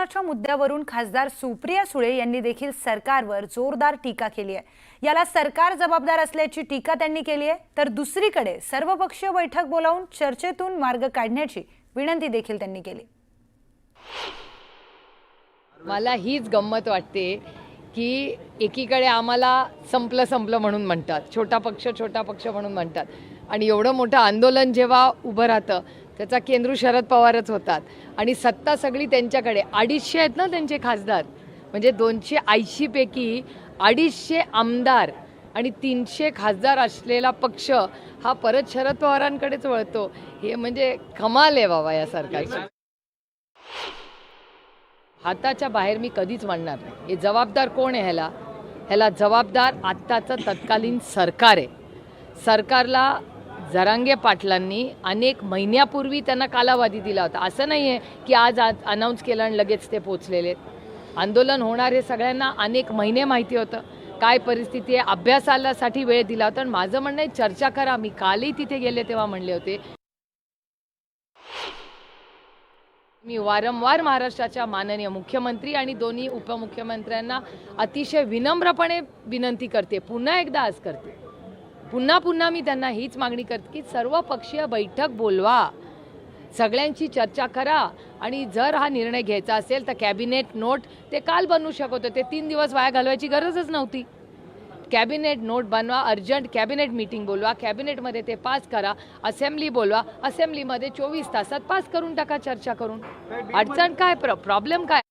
महाराष्ट्राच्या मुद्द्यावरून खासदार सुप्रिया सुळे यांनी देखील सरकारवर जोरदार टीका केली आहे। याला सरकार जबाबदार असल्याची टीका त्यांनी केली आहे। तर दुसरीकडे सर्वपक्षीय बैठक बोलावून चर्चेतून मार्ग काढण्याची विनंती देखील त्यांनी केली। मला हीच गंमत वाटते की एकीकडे आम्हाला संपलं म्हणून म्हणतात, छोटा पक्ष म्हणून म्हणतात, आणि एवढं मोठं आंदोलन जेव्हा उभं राहतं त्याचा केंद्र शरद पवारच होतात आणि सत्ता सगळी त्यांच्याकडे। 250 आहेत ना त्यांचे खासदार, म्हणजे 280 पैकी 250 आमदार आणि 300 खासदार असलेला पक्ष हा परत शरद पवारांकडेच वळतो। हे म्हणजे कमाल आहे बाबा या सरकारची। हाताच्या बाहेर मी कधीच मानणार नाही। हे जबाबदार कोण आहे? ह्याला जबाबदार आत्ताचं तत्कालीन सरकार आहे। सरकारला जरांगे पाटलांनी अनेक महिन्यापूर्वी त्यांना कालावधी दिला होता। असं नाही आहे की आज अनाऊन्स केलं आणि लगेच ते पोचलेले आहेत। आंदोलन होणार हे सगळ्यांना अनेक महिने माहिती होतं, काय परिस्थिती आहे, अभ्यासासाठी वेळ दिला होता। आणि माझं म्हणणं आहे चर्चा करा। मी कालही तिथे गेले तेव्हा म्हणले होते, मी वारंवार महाराष्ट्राच्या माननीय मुख्यमंत्री आणि दोन्ही उपमुख्यमंत्र्यांना अतिशय विनम्रपणे विनंती करते, पुन्हा एकदा आज करते, पुन्हा मी त्यांना हीच मागणी करते की सर्वपक्षीय बैठक बोलवा, सगळ्यांची चर्चा करा, आणि जर हा निर्णय घ्यायचा असेल तर कॅबिनेट नोट ते काल बनवू शकत होते। 3 दिवस वाया घालवायची गरजच नव्हती। कॅबिनेट नोट बनवा, अर्जंट कॅबिनेट मीटिंग बोलवा, कॅबिनेटमध्ये ते पास करा, असेंब्ली बोलवा, असेंब्लीमध्ये 24 तासात पास करून टाका चर्चा करून। अडचण काय, प्रॉब्लेम काय?